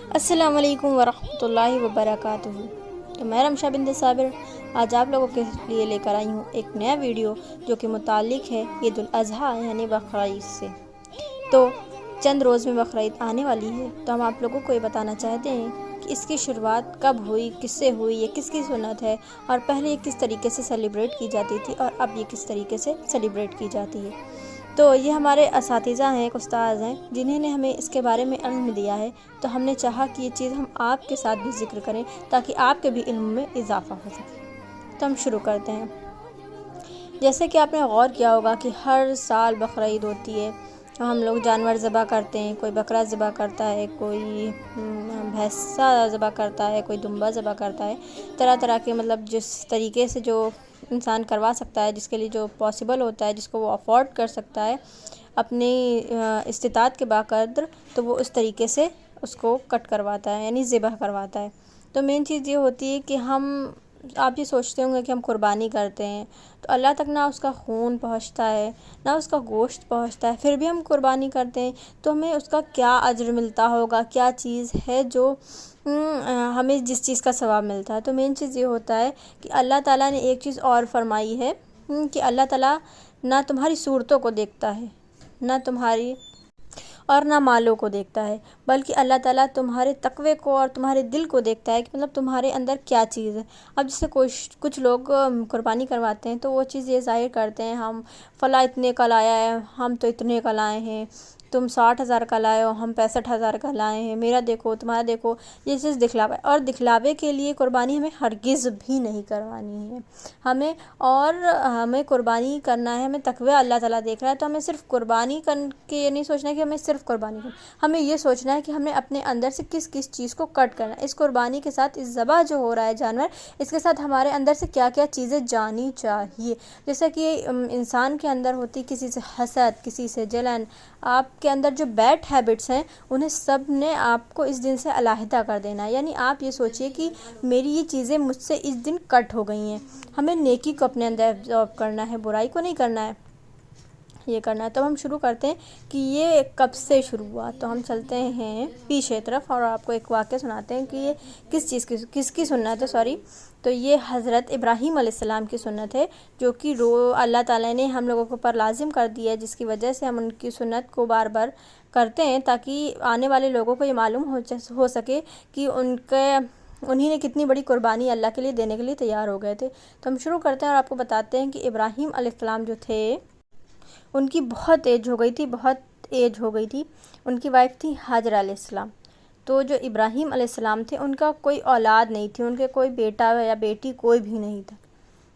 السلام علیکم ورحمۃ اللہ وبرکاتہ۔ تو میں رمشا بنت صابر آج آپ لوگوں کے لیے لے کر آئی ہوں ایک نیا ویڈیو جو کہ متعلق ہے عید الاضحیٰ یعنی بقرعید سے۔ تو چند روز میں بقرعید آنے والی ہے، تو ہم آپ لوگوں کو یہ بتانا چاہتے ہیں کہ اس کی شروعات کب ہوئی، کس سے ہوئی، یہ کس کی سنت ہے، اور پہلے یہ کس طریقے سے سیلیبریٹ کی جاتی تھی اور اب یہ کس طریقے سے سیلیبریٹ کی جاتی ہے۔ تو یہ ہمارے اساتذہ ہیں، ایک استاذ ہیں جنہیں نے ہمیں اس کے بارے میں علم دیا ہے، تو ہم نے چاہا کہ یہ چیز ہم آپ کے ساتھ بھی ذکر کریں تاکہ آپ کے بھی علم میں اضافہ ہو سکے۔ تو ہم شروع کرتے ہیں۔ جیسے کہ آپ نے غور کیا ہوگا کہ ہر سال بقرعید ہوتی ہے، ہم لوگ جانور ذبح کرتے ہیں، کوئی بکرا ذبح کرتا ہے، کوئی بھینسا ذبح کرتا ہے، کوئی دمبا ذبح کرتا ہے، طرح طرح کے جس طریقے سے جو انسان کروا سکتا ہے، جس کے لیے جو پاسبل ہوتا ہے، جس کو وہ افورڈ کر سکتا ہے اپنی استطاعت کے باقدر، تو وہ اس طریقے سے اس کو کٹ کرواتا ہے یعنی ذبح کرواتا ہے۔ تو مین چیز یہ ہوتی ہے کہ آپ یہ سوچتے ہوں گے کہ ہم قربانی کرتے ہیں تو اللہ تک نہ اس کا خون پہنچتا ہے نہ اس کا گوشت پہنچتا ہے، پھر بھی ہم قربانی کرتے ہیں تو ہمیں اس کا کیا اجر ملتا ہوگا، کیا چیز ہے جو ہمیں جس چیز کا ثواب ملتا ہے۔ تو مین چیز یہ ہوتا ہے کہ اللہ تعالیٰ نے ایک چیز اور فرمائی ہے کہ اللہ تعالیٰ نہ تمہاری صورتوں کو دیکھتا ہے، نہ تمہاری اور نہ مالوں کو دیکھتا ہے، بلکہ اللہ تعالیٰ تمہارے تقوی کو اور تمہارے دل کو دیکھتا ہے کہ تمہارے اندر کیا چیز ہے۔ اب جیسے کچھ لوگ قربانی کرواتے ہیں تو وہ چیز یہ ظاہر کرتے ہیں ہم فلاں اتنے کا لایا ہے، ہم تو اتنے کا لائے ہیں، تم 60,000 کا لائے ہو، ہم 65,000 کا لائے ہیں، میرا دیکھو تمہارا دیکھو، یہ چیز دکھلاوا ہے۔ اور دکھلاوے کے لیے قربانی ہمیں ہرگز بھی نہیں کروانی ہے، ہمیں قربانی کرنا ہے، ہمیں تقوی اللہ تعالیٰ دیکھ رہا ہے، تو ہمیں صرف قربانی کر کے یہ نہیں سوچنا ہے کہ ہمیں صرف قربانی کرنا، ہمیں یہ سوچنا ہے کہ ہم نے اپنے اندر سے کس کس چیز کو کٹ کرنا ہے۔ اس قربانی کے ساتھ، اس ذبح جو ہو رہا ہے جانور، اس کے ساتھ ہمارے اندر سے کیا کیا چیزیں جانی چاہیے، جیسا کہ انسان کے اندر ہوتی کسی سے حسد، کسی سے جلن، آپ کے اندر جو بیڈ ہیبٹس ہیں انہیں سب نے آپ کو اس دن سے علیحدہ کر دینا ہے۔ یعنی آپ یہ سوچئے کہ میری یہ چیزیں مجھ سے اس دن کٹ ہو گئی ہیں، ہمیں نیکی کو اپنے اندر ایبزارب کرنا ہے، برائی کو نہیں کرنا ہے، یہ کرنا ہے۔ تو ہم شروع کرتے ہیں کہ یہ کب سے شروع ہوا۔ تو ہم چلتے ہیں پیچھے طرف اور آپ کو ایک واقعہ سناتے ہیں کہ یہ کس کی سنت ہے۔ تو یہ حضرت ابراہیم علیہ السلام کی سنت ہے، جو کہ اللہ تعالیٰ نے ہم لوگوں کو پر لازم کر دی ہے، جس کی وجہ سے ہم ان کی سنت کو بار بار کرتے ہیں تاکہ آنے والے لوگوں کو یہ معلوم ہو سکے کہ انہی نے کتنی بڑی قربانی اللہ کے لیے دینے کے لیے تیار ہو گئے تھے۔ تو ہم شروع کرتے ہیں اور آپ کو بتاتے ہیں کہ ابراہیم علیہ السلام جو تھے ان کی بہت ایج ہو گئی تھی، ان کی وائف تھی حاجرہ علیہ السلام۔ تو جو ابراہیم علیہ السلام تھے ان کا کوئی اولاد نہیں تھی، ان کے کوئی بیٹا یا بیٹی کوئی بھی نہیں تھا۔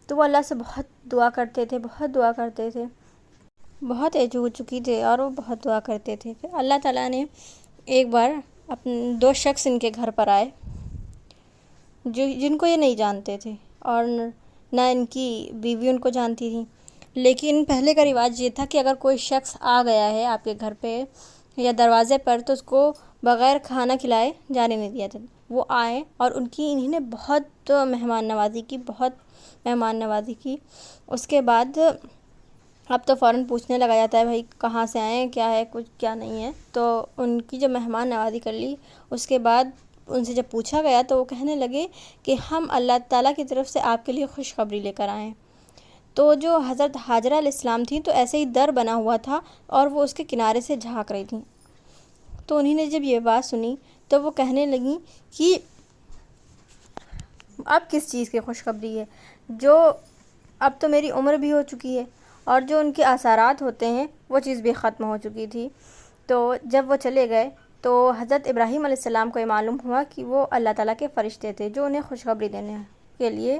تو وہ اللہ سے بہت دعا کرتے تھے، بہت ایج ہو چکی تھی اور وہ بہت دعا کرتے تھے۔ پھر اللہ تعالیٰ نے ایک بار دو شخص ان کے گھر پر آئے جن کو یہ نہیں جانتے تھے اور نہ ان کی بیوی ان کو جانتی تھی، لیکن پہلے کا رواج یہ تھا کہ اگر کوئی شخص آ گیا ہے آپ کے گھر پہ یا دروازے پر تو اس کو بغیر کھانا کھلائے جانے نہیں دیا جاتا۔ وہ آئے اور انہیں نے بہت مہمان نوازی کی۔ اس کے بعد اب تو فوراً پوچھنے لگا جاتا ہے بھائی کہاں سے آئے ہیں، کیا ہے، کچھ کیا نہیں ہے۔ تو ان کی جب مہمان نوازی کر لی، اس کے بعد ان سے جب پوچھا گیا تو وہ کہنے لگے کہ ہم اللہ تعالیٰ کی طرف سے آپ کے لیے خوشخبری لے کر آئے ہیں۔ تو جو حضرت حاجرہ علیہ السلام تھیں تو ایسے ہی در بنا ہوا تھا اور وہ اس کے کنارے سے جھانک رہی تھیں۔ تو انہی نے جب یہ بات سنی تو وہ کہنے لگیں کہ اب کس چیز کی خوشخبری ہے، جو اب تو میری عمر بھی ہو چکی ہے اور جو ان کے اثرات ہوتے ہیں وہ چیز بھی ختم ہو چکی تھی۔ تو جب وہ چلے گئے تو حضرت ابراہیم علیہ السلام کو یہ معلوم ہوا کہ وہ اللہ تعالیٰ کے فرشتے تھے جو انہیں خوشخبری دینے کے لیے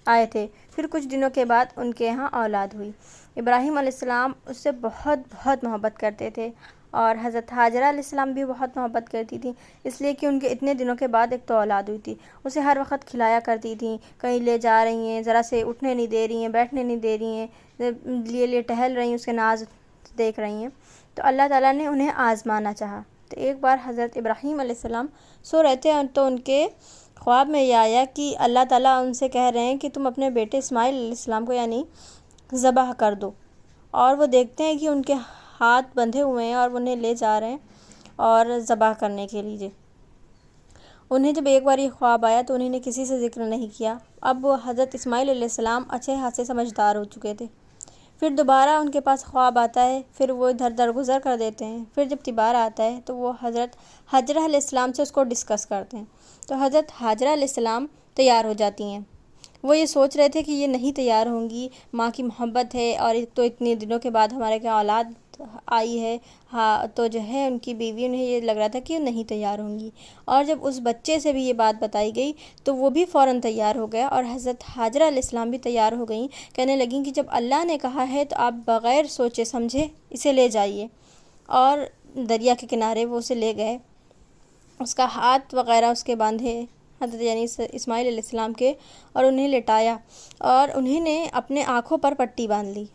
آئے تھے۔ پھر کچھ دنوں کے بعد ان کے یہاں اولاد ہوئی۔ ابراہیم علیہ السلام اس سے بہت محبت کرتے تھے اور حضرت حاجرہ علیہ السلام بھی بہت محبت کرتی تھیں، اس لیے کہ ان کے اتنے دنوں کے بعد ایک تو اولاد ہوئی تھی۔ اسے ہر وقت کھلایا کرتی تھیں، کہیں لے جا رہی ہیں، ذرا سے اٹھنے نہیں دے رہی ہیں، بیٹھنے نہیں دے رہی ہیں، لیے ٹہل رہی ہیں، اس کے ناز دیکھ رہی ہیں۔ تو اللہ تعالیٰ نے انہیں آزمانا چاہا۔ تو ایک بار حضرت ابراہیم علیہ السلام سو رہے تھے تو ان کے خواب میں یہ آیا کہ اللہ تعالیٰ ان سے کہہ رہے ہیں کہ تم اپنے بیٹے اسماعیل علیہ السلام کو یعنی ذبح کر دو، اور وہ دیکھتے ہیں کہ ان کے ہاتھ بندھے ہوئے ہیں اور وہ انہیں لے جا رہے ہیں اور ذبح کرنے کے لیے۔ انہیں جب ایک بار یہ خواب آیا تو انہوں نے کسی سے ذکر نہیں کیا۔ اب وہ حضرت اسماعیل علیہ السلام اچھے خاصے سمجھدار ہو چکے تھے۔ پھر دوبارہ ان کے پاس خواب آتا ہے، پھر وہ ادھر درگزر کر دیتے ہیں۔ پھر جب دوبارہ آتا ہے تو وہ حضرت حاجرہ علیہ السلام سے اس کو ڈسکس کرتے ہیں، تو حضرت حاجرہ علیہ السلام تیار ہو جاتی ہیں۔ وہ یہ سوچ رہے تھے کہ یہ نہیں تیار ہوں گی، ماں کی محبت ہے اور ایک تو اتنے دنوں کے بعد ہمارے کیا اولاد آئی ہے، ہاں تو جو ہے ان کی بیوی، انہیں یہ لگ رہا تھا کہ یہ نہیں تیار ہوں گی۔ اور جب اس بچے سے بھی یہ بات بتائی گئی تو وہ بھی فوراً تیار ہو گیا، اور حضرت حاجرہ علیہ السلام بھی تیار ہو گئیں، کہنے لگیں کہ جب اللہ نے کہا ہے تو آپ بغیر سوچے سمجھے اسے لے جائیے۔ اور دریا کے کنارے وہ اسے لے گئے، اس کا ہاتھ وغیرہ اس کے باندھے حضرت یعنی اسماعیل علیہ السلام کے، اور انہیں لٹایا، اور انہیں نے اپنے آنکھوں پر پٹی باندھ لی۔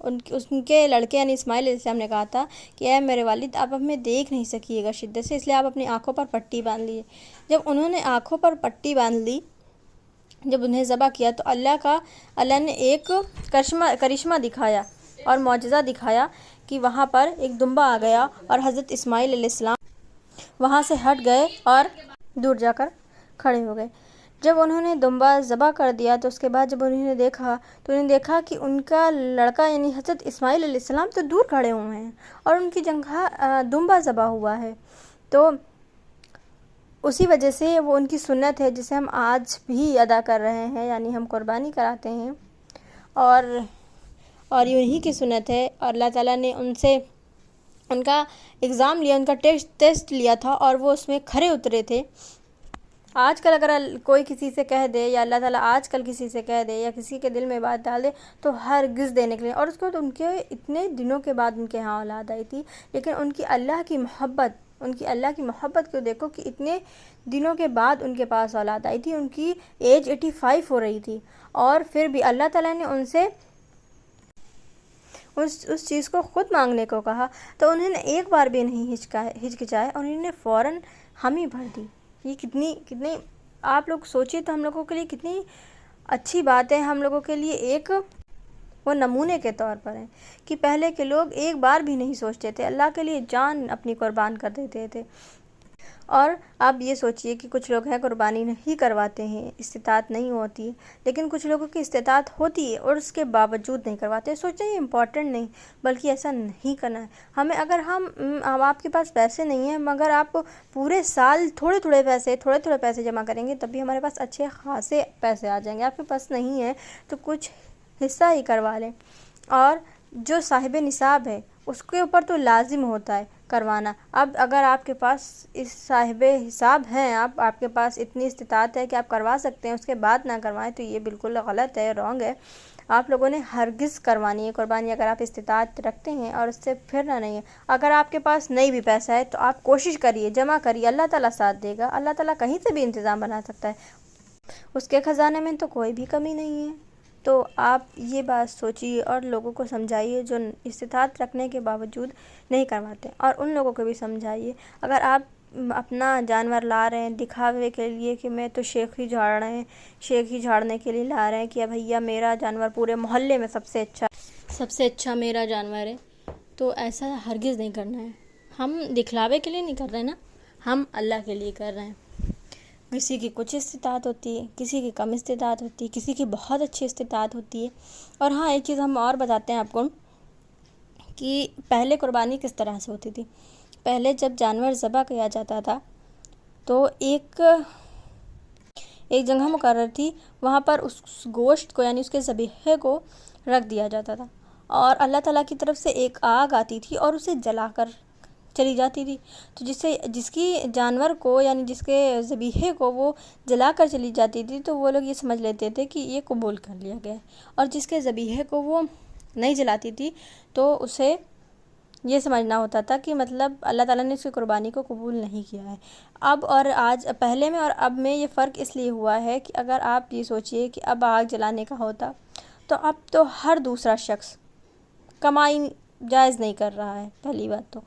ان کے لڑکے یعنی اسماعیل علیہ السلام نے کہا تھا کہ اے میرے والد، آپ ہمیں دیکھ نہیں سکیے گا شدت سے، اس لیے آپ اپنی آنکھوں پر پٹی باندھ لیے۔ جب انہوں نے آنکھوں پر پٹی باندھ لی، جب انہیں ذبح کیا تو اللہ نے ایک کرشمہ دکھایا اور معجزہ دکھایا کہ وہاں پر ایک دمبا آ گیا، اور حضرت اسماعیل علیہ السلام وہاں سے ہٹ گئے اور دور جا کر کھڑے ہو گئے۔ جب انہوں نے دمبا ذبح کر دیا تو اس کے بعد جب انہوں نے دیکھا کہ ان کا لڑکا یعنی حضرت اسماعیل علیہ السلام تو دور کھڑے ہوئے ہیں اور ان کی جگہ دمبا ذبح ہوا ہے۔ تو اسی وجہ سے وہ ان کی سنت ہے جسے ہم آج بھی ادا کر رہے ہیں، یعنی ہم قربانی کراتے ہیں، اور یہ انہی کی سنت ہے۔ اور اللہ تعالیٰ نے ان سے ان کا ایگزام لیا، ان کا ٹیسٹ لیا تھا، اور وہ اس میں کھرے اترے تھے۔ آج کل اگر کوئی کسی سے کہہ دے، یا اللہ تعالیٰ آج کل کسی سے کہہ دے یا کسی کے دل میں بات ڈال دے تو ہرگز دینے کے لیے، اور اس کو ان کے اتنے دنوں کے بعد ان کے ہاں اولاد آئی تھی، لیکن ان کی اللہ کی محبت کو دیکھو کہ اتنے دنوں کے بعد ان کے پاس اولاد آئی تھی، ان کی ایج 85 ہو رہی تھی، اور پھر بھی اللہ تعالیٰ نے ان سے اس چیز کو خود مانگنے کو کہا، تو انہوں نے ایک بار بھی نہیں ہچکچائے، اور انہوں نے فوراً حامی بھر دی۔ یہ کتنی آپ لوگ سوچیے تو ہم لوگوں کے لیے کتنی اچھی بات ہے، ہم لوگوں کے لیے ایک وہ نمونے کے طور پر ہیں کہ پہلے کے لوگ ایک بار بھی نہیں سوچتے تھے، اللہ کے لیے جان اپنی قربان کر دیتے تھے۔ اور آپ یہ سوچئے کہ کچھ لوگ ہیں قربانی نہیں کرواتے ہیں، استطاعت نہیں ہوتی ہے، لیکن کچھ لوگوں کی استطاعت ہوتی ہے اور اس کے باوجود نہیں کرواتے۔ سوچیں یہ امپورٹنٹ نہیں، بلکہ ایسا نہیں کرنا ہے ہمیں۔ اگر آپ کے پاس پیسے نہیں ہیں، مگر آپ پورے سال تھوڑے تھوڑے پیسے جمع کریں گے، تب بھی ہمارے پاس اچھے خاصے پیسے آ جائیں گے۔ آپ کے پاس نہیں ہے تو کچھ حصہ ہی کروا لیں، اور جو صاحب نصاب ہے اس کے اوپر تو لازم ہوتا ہے کروانا۔ اب اگر آپ کے پاس اس صاحب حساب ہیں، آپ کے پاس اتنی استطاعت ہے کہ آپ کروا سکتے ہیں، اس کے بعد نہ کروائیں تو یہ بالکل غلط ہے، رانگ ہے۔ آپ لوگوں نے ہرگز کروانی ہے قربانی اگر آپ استطاعت رکھتے ہیں اور اس سے پھرنا نہیں ہے۔ اگر آپ کے پاس نہیں بھی پیسہ ہے تو آپ کوشش کریے، جمع کریے، اللہ تعالیٰ ساتھ دے گا۔ اللہ تعالیٰ کہیں سے بھی انتظام بنا سکتا ہے، اس کے خزانے میں تو کوئی بھی کمی نہیں ہے۔ تو آپ یہ بات سوچیے اور لوگوں کو سمجھائیے جو استطاعت رکھنے کے باوجود نہیں کرواتے، اور ان لوگوں کو بھی سمجھائیے اگر آپ اپنا جانور لا رہے ہیں دکھاوے کے لیے کہ میں تو شیخ ہی جھاڑنے کے لیے لا رہے ہیں کہ بھیا میرا جانور پورے محلے میں سب سے اچھا میرا جانور ہے، تو ایسا ہرگز نہیں کرنا ہے۔ ہم دکھلاوے کے لیے نہیں کر رہے نا، ہم اللہ کے لیے کر رہے ہیں۔ کسی کی کچھ استطاعت ہوتی ہے، کسی کی کم استطاعت ہوتی ہے، کسی کی بہت اچھی استطاعت ہوتی ہے۔ اور ہاں ایک چیز ہم اور بتاتے ہیں آپ کو کہ پہلے قربانی کس طرح سے ہوتی تھی۔ پہلے جب جانور ذبح کیا جاتا تھا تو ایک جگہ مقرر تھی، وہاں پر اس گوشت کو یعنی اس کے ذبیحے کو رکھ دیا جاتا تھا، اور اللہ تعالیٰ کی طرف سے ایک آگ آتی تھی اور اسے جلا کر چلی جاتی تھی، تو جس کی جانور کو یعنی جس کے ذبیحے کو وہ جلا کر چلی جاتی تھی تو وہ لوگ یہ سمجھ لیتے تھے کہ یہ قبول کر لیا گیا ہے، اور جس کے ذبیحے کو وہ نہیں جلاتی تھی تو اسے یہ سمجھنا ہوتا تھا کہ مطلب اللہ تعالیٰ نے اس کی قربانی کو قبول نہیں کیا ہے۔ اب اور آج، پہلے میں اور اب میں یہ فرق اس لیے ہوا ہے کہ اگر آپ یہ سوچئے کہ اب آگ جلانے کا ہوتا تو اب تو ہر دوسرا شخص کمائی جائز نہیں کر رہا ہے، پہلی بات تو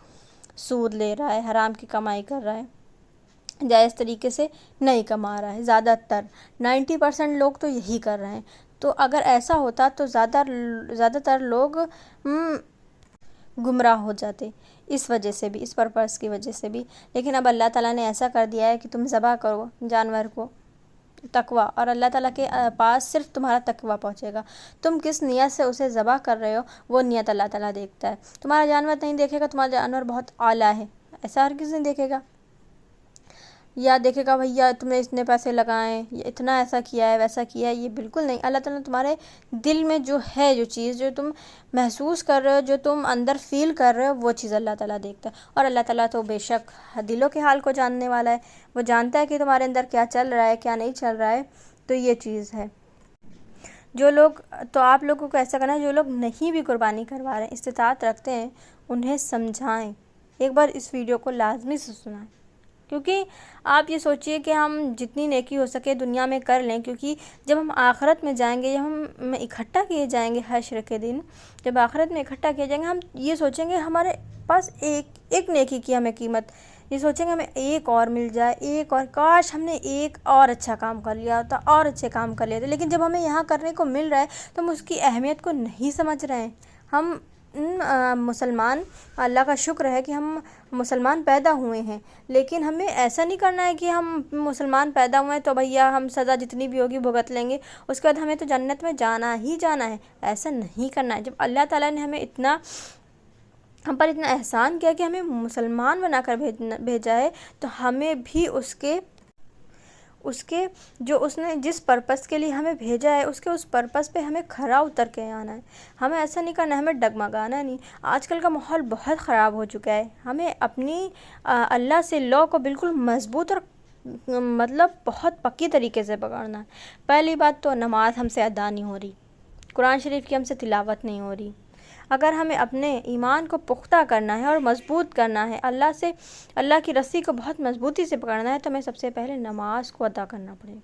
سود لے رہا ہے، حرام کی کمائی کر رہا ہے، جائز طریقے سے نہیں کما رہا ہے۔ زیادہ تر 90% لوگ تو یہی کر رہے ہیں۔ تو اگر ایسا ہوتا تو زیادہ تر لوگ گمراہ ہو جاتے، اس وجہ سے بھی، اس پرپس کی وجہ سے بھی۔ لیکن اب اللہ تعالیٰ نے ایسا کر دیا ہے کہ تم ذبح کرو جانور کو، تقویٰ، اور اللہ تعالیٰ کے پاس صرف تمہارا تقویٰ پہنچے گا۔ تم کس نیت سے اسے ذبح کر رہے ہو وہ نیت اللہ تعالیٰ دیکھتا ہے۔ تمہارا جانور نہیں دیکھے گا تمہارا جانور بہت اعلیٰ ہے، ایسا ہر کسی نہیں دیکھے گا، یا دیکھے گا بھیا تم نے اتنے پیسے لگائیں، یا اتنا ایسا کیا ہے ویسا کیا ہے، یہ بالکل نہیں۔ اللہ تعالیٰ تمہارے دل میں جو ہے، جو چیز جو تم محسوس کر رہے ہو، جو تم اندر فیل کر رہے ہو، وہ چیز اللہ تعالیٰ دیکھتا ہے۔ اور اللہ تعالیٰ تو بے شک دلوں کے حال کو جاننے والا ہے، وہ جانتا ہے کہ تمہارے اندر کیا چل رہا ہے کیا نہیں چل رہا ہے۔ تو یہ چیز ہے جو لوگ، تو آپ لوگوں کو ایسا کرنا ہے، جو لوگ نہیں بھی قربانی کروا رہے ہیں، استطاعت رکھتے ہیں، انہیں سمجھائیں، ایک بار اس ویڈیو کو لازمی سے سنائیں، کیونکہ آپ یہ سوچئے کہ ہم جتنی نیکی ہو سکے دنیا میں کر لیں، کیونکہ جب ہم آخرت میں جائیں گے، جب ہم اکٹھا کیے جائیں گے حشر کے دن، جب آخرت میں اکٹھا کیے جائیں گے، ہم یہ سوچیں گے ہمارے پاس ایک نیکی کی ہمیں قیمت، یہ سوچیں گے ہمیں ایک اور مل جائے، ایک اور، کاش ہم نے ایک اور اچھا کام کر لیا ہوتا، اور اچھے کام کر لیتے۔ لیکن جب ہمیں یہاں کرنے کو مل رہا ہے تو ہم اس کی اہمیت کو نہیں سمجھ رہے ہیں۔ ہم مسلمان، اللہ کا شکر ہے کہ ہم مسلمان پیدا ہوئے ہیں، لیکن ہمیں ایسا نہیں کرنا ہے کہ ہم مسلمان پیدا ہوئے ہیں تو بھیا ہم سزا جتنی بھی ہوگی بھگت لیں گے، اس کے بعد ہمیں تو جنت میں جانا ہی جانا ہے، ایسا نہیں کرنا ہے۔ جب اللہ تعالیٰ نے ہم پر اتنا احسان کیا کہ ہمیں مسلمان بنا کر بھیجا ہے، تو ہمیں بھی اس کے جو اس نے جس پرپس کے لیے ہمیں بھیجا ہے، اس پرپس پہ ہمیں کھرا اتر کے آنا ہے۔ ہمیں ایسا نہیں کرنا ہے، ہمیں ڈگمگانا نہیں۔ آج کل کا ماحول بہت خراب ہو چکا ہے، ہمیں اپنی اللہ سے لا کو بالکل مضبوط اور مطلب بہت پکی طریقے سے پکڑنا ہے۔ پہلی بات تو نماز ہم سے ادا نہیں ہو رہی، قرآن شریف کی ہم سے تلاوت نہیں ہو رہی۔ اگر ہمیں اپنے ایمان کو پختہ کرنا ہے اور مضبوط کرنا ہے، اللہ کی رسی کو بہت مضبوطی سے پکڑنا ہے، تو ہمیں سب سے پہلے نماز کو ادا کرنا پڑے گا۔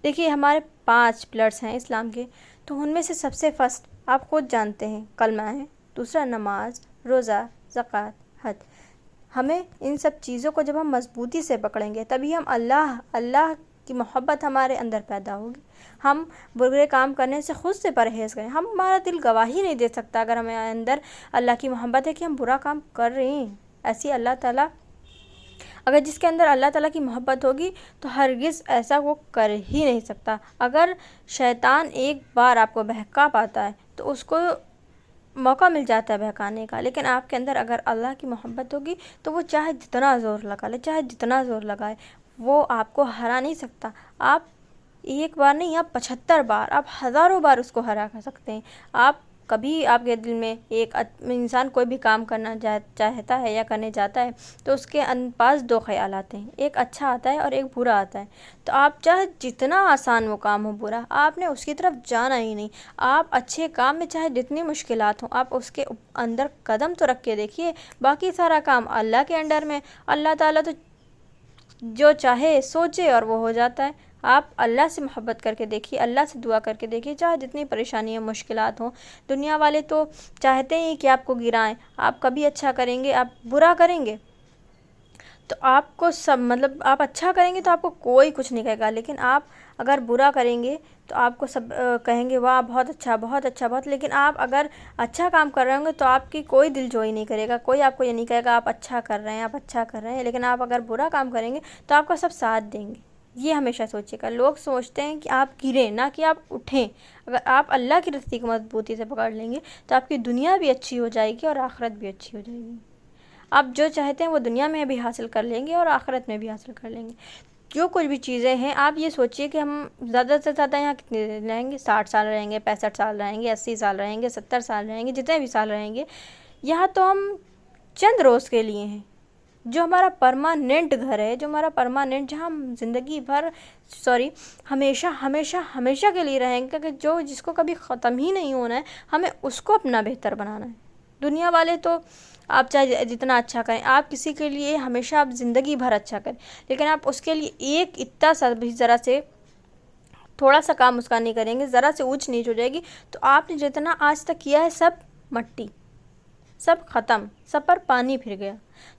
دیکھیے ہمارے 5 پلرز ہیں اسلام کے، تو ان میں سے سب سے فرسٹ آپ خود جانتے ہیں کلمہ ہے، دوسرا نماز، روزہ، زکوٰۃ، حج۔ ہمیں ان سب چیزوں کو جب ہم مضبوطی سے پکڑیں گے تبھی ہم اللہ کی محبت ہمارے اندر پیدا ہوگی۔ ہم برے کام کرنے سے خود سے پرہیز کریں، ہمارا دل گواہی نہیں دے سکتا اگر ہمیں اندر اللہ کی محبت ہے کہ ہم برا کام کر رہے ہیں۔ ایسی اللہ تعالیٰ، اگر جس کے اندر اللہ تعالیٰ کی محبت ہوگی تو ہرگز ایسا وہ کر ہی نہیں سکتا۔ اگر شیطان ایک بار آپ کو بہکا پاتا ہے تو اس کو موقع مل جاتا ہے بہکانے کا، لیکن آپ کے اندر اگر اللہ کی محبت ہوگی تو وہ چاہے جتنا زور لگا لے، چاہے جتنا زور لگائے، وہ آپ کو ہرا نہیں سکتا۔ آپ ایک بار نہیں، آپ 75 بار، آپ ہزاروں بار اس کو ہرا کر سکتے ہیں۔ آپ کبھی آپ کے دل میں ایک انسان کوئی بھی کام کرنا چاہتا ہے یا کرنے جاتا ہے تو اس کے پاس 2 خیال آتے ہیں، ایک اچھا آتا ہے اور ایک برا آتا ہے۔ تو آپ چاہے جتنا آسان وہ کام ہو برا، آپ نے اس کی طرف جانا ہی نہیں۔ آپ اچھے کام میں چاہے جتنی مشکلات ہوں، آپ اس کے اندر قدم تو رکھ کے دیکھیے۔ باقی سارا کام اللہ کے انڈر میں، اللہ تعالیٰ تو جو چاہے سوچے اور وہ ہو جاتا ہے۔ آپ اللہ سے محبت کر کے دیکھیے، اللہ سے دعا کر کے دیکھیے، چاہے جتنی پریشانیاں مشکلات ہوں۔ دنیا والے تو چاہتے ہیں کہ آپ کو گرائیں، آپ کبھی اچھا کریں گے، آپ برا کریں گے تو آپ کو آپ اچھا کریں گے تو آپ کو کوئی کچھ نہیں کہے گا، لیکن آپ اگر برا کریں گے تو آپ کو سب کہیں گے واہ بہت اچھا بہت اچھا بہت، لیکن آپ اگر اچھا کام کر رہے ہوں گے تو آپ کی کوئی دل جوئی نہیں کرے گا، کوئی آپ کو یہ نہیں کہے گا آپ اچھا کر رہے ہیں، آپ اچھا کر رہے ہیں، لیکن آپ اگر برا کام کریں گے تو آپ کا سب ساتھ دیں گے۔ یہ ہمیشہ سوچیے گا۔ لوگ سوچتے ہیں کہ آپ گریں نہ کہ آپ اٹھیں۔ اگر آپ اللہ کی رسی کو مضبوطی سے پکڑ لیں گے تو آپ کی دنیا بھی اچھی ہو جائے گی اور آخرت بھی اچھی ہو جائے گی۔ آپ جو چاہتے ہیں وہ دنیا میں بھی حاصل کر لیں گے اور آخرت میں بھی حاصل کر لیں گے۔ جو کچھ بھی چیزیں ہیں، آپ یہ سوچئے کہ ہم زیادہ سے زیادہ یہاں کتنے دن رہیں گے، 60 سال رہیں گے، 65 سال رہیں گے، 80 سال رہیں گے، 70 سال رہیں گے، جتنے بھی سال رہیں گے، یہاں تو ہم چند روز کے لیے ہیں۔ جو ہمارا پرماننٹ گھر ہے، جو ہمارا پرماننٹ، جہاں ہم زندگی بھر ہمیشہ ہمیشہ ہمیشہ کے لیے رہیں گے، کہ جس کو کبھی ختم ہی نہیں ہونا ہے، ہمیں اس کو اپنا بہتر بنانا ہے۔ دنیا والے تو آپ چاہے جتنا اچھا کریں، آپ کسی کے لیے ہمیشہ آپ زندگی بھر اچھا کریں، لیکن آپ اس کے لیے ایک اتنا سا بھی ذرا سے تھوڑا سا کام اس کا نہیں کریں گے، ذرا سے اونچ نیچ ہو جائے گی، تو آپ نے جتنا آج تک کیا ہے سب مٹی، سب ختم، سب پر پانی پھر گیا۔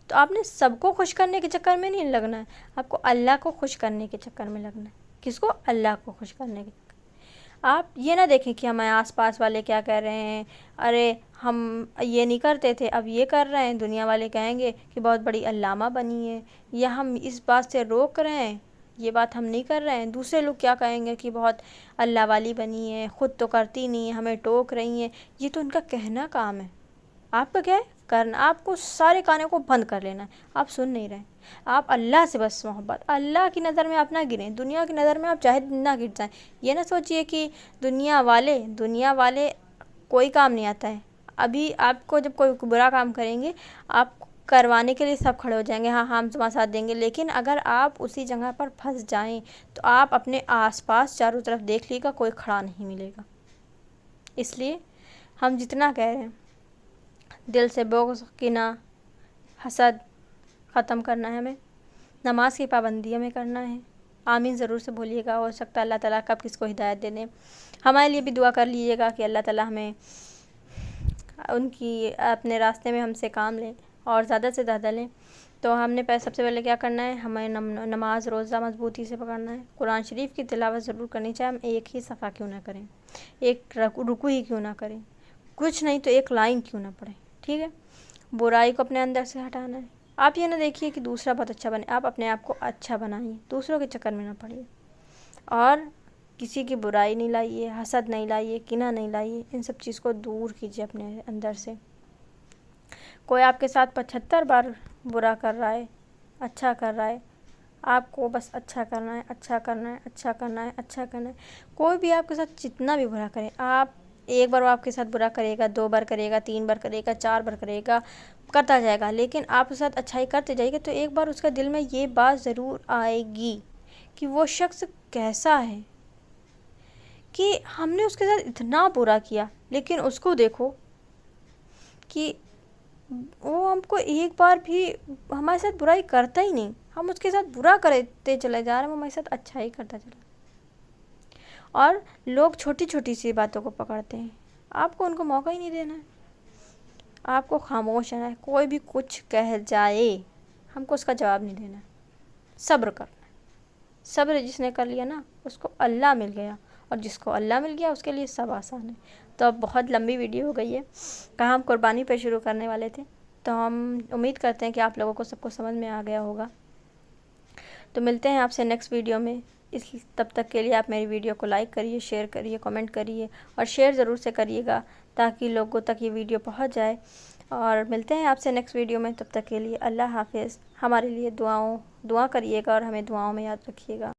تو آپ نے سب کو خوش کرنے کے چکر میں نہیں لگنا ہے، آپ کو اللہ کو خوش کرنے کے چکر میں لگنا ہے۔ کس کو؟ اللہ کو خوش کرنے کے چکر میں۔ آپ یہ نہ دیکھیں کہ ہمیں آس پاس والے کیا کہہ رہے ہیں، ارے ہم یہ نہیں کرتے تھے اب یہ کر رہے ہیں، دنیا والے کہیں گے کہ بہت بڑی علامہ بنی ہے، یا ہم اس بات سے روک رہے ہیں، یہ بات ہم نہیں کر رہے ہیں، دوسرے لوگ کیا کہیں گے کہ بہت اللہ والی بنی ہے، خود تو کرتی نہیں ہے، ہمیں ٹوک رہی ہیں۔ یہ تو ان کا کہنا کام ہے، آپ کا کیا ہے کرنا، آپ کو سارے کانوں کو بند کر لینا ہے، آپ سن نہیں رہے، آپ اللہ سے بس محبت، اللہ کی نظر میں آپ نہ گریں، دنیا کی نظر میں آپ چاہے نہ گر جائیں، یہ نہ سوچئے کہ دنیا والے کوئی کام نہیں آتا ہے، ابھی آپ کو جب کوئی برا کام کریں گے آپ کروانے کے لیے سب کھڑے ہو جائیں گے، ہاں ہم تمہارا ساتھ دیں گے، لیکن اگر آپ اسی جگہ پر پھنس جائیں تو آپ اپنے آس پاس چاروں طرف دیکھ لیے گا، کوئی کھڑا نہیں ملے گا۔ اس لیے ہم جتنا کہہ رہے ہیں دل سے بغض، کینہ، حسد ختم کرنا ہے، ہمیں نماز کی پابندی ہمیں کرنا ہے، آمین ضرور سے بولیے گا، ہو سکتا ہے اللہ تعالیٰ کب کس کو ہدایت دے دیں، ہمارے لیے بھی دعا کر لیجیے گا کہ اللہ تعالیٰ ہمیں ان کی اپنے راستے میں ہم سے کام لیں اور زیادہ سے زیادہ لیں۔ تو ہم نے سب سے پہلے کیا کرنا ہے، ہمیں نماز روزہ مضبوطی سے پکڑنا ہے، قرآن شریف کی تلاوت ضرور کرنی چاہیے، ہم ایک ہی صفحہ کیوں نہ کریں، ایک رکوع ہی کیوں نہ کریں، کچھ نہیں تو ایک لائن کیوں نہ پڑھیں، ٹھیک ہے۔ برائی کو اپنے اندر سے ہٹانا ہے، آپ یہ نہ دیکھیے کہ دوسرا بہت اچھا بنے، آپ اپنے آپ کو اچھا بنائیے، دوسروں کے چکر میں نہ پڑیے، اور کسی کی برائی نہیں لائیے، حسد نہیں لائیے، کینہ نہیں لائیے، ان سب چیز کو دور کیجیے اپنے اندر سے۔ کوئی آپ کے ساتھ 75 بار برا کر رہا ہے، اچھا کر رہا ہے، آپ کو بس اچھا کرنا ہے، اچھا کرنا ہے، اچھا کرنا ہے، اچھا کرنا ہے۔ کوئی بھی آپ کے ساتھ جتنا بھی برا کرے، آپ ایک بار وہ آپ کے ساتھ برا کرے گا، 2 بار کرے گا، 3 بار کرے گا، 4 بار کرے گا، کرتا جائے گا، لیکن آپ اس کے ساتھ اچھائی کرتے جائیے گا تو ایک بار اس کا دل میں یہ بات ضرور آئے گی کہ وہ شخص کیسا ہے، کہ ہم نے اس کے ساتھ اتنا برا کیا، لیکن اس کو دیکھو کہ وہ ہم کو ایک بار بھی ہمارے ساتھ برائی کرتا ہی نہیں، ہم اس کے ساتھ برا کرتے چلے جا رہے ہیں، وہ ہمارے ساتھ اچھا ہی کرتا چلا۔ اور لوگ چھوٹی چھوٹی سی باتوں کو پکڑتے ہیں، آپ کو ان کو موقع ہی نہیں دینا ہے، آپ کو خاموش رہنا ہے، کوئی بھی کچھ کہہ جائے ہم کو اس کا جواب نہیں دینا ہے، صبر کرنا ہے، صبر جس نے کر لیا نا اس کو اللہ مل گیا، اور جس کو اللہ مل گیا اس کے لیے سب آسان ہے۔ تو اب بہت لمبی ویڈیو ہو گئی ہے، کہاں ہم قربانی پہ شروع کرنے والے تھے، تو ہم امید کرتے ہیں کہ آپ لوگوں کو سب کو سمجھ میں آ گیا ہوگا۔ تو ملتے ہیں آپ سے نیکسٹ ویڈیو میں، تب تک کے لیے آپ میری ویڈیو کو لائک کریے، شیئر کریے، کمنٹ کریے، اور شیئر ضرور سے کریے گا تاکہ لوگوں تک یہ ویڈیو پہنچ جائے۔ اور ملتے ہیں آپ سے نیکسٹ ویڈیو میں، تب تک کے لیے اللہ حافظ۔ ہمارے لیے دعا کریے گا اور ہمیں دعاؤں میں یاد رکھیے گا۔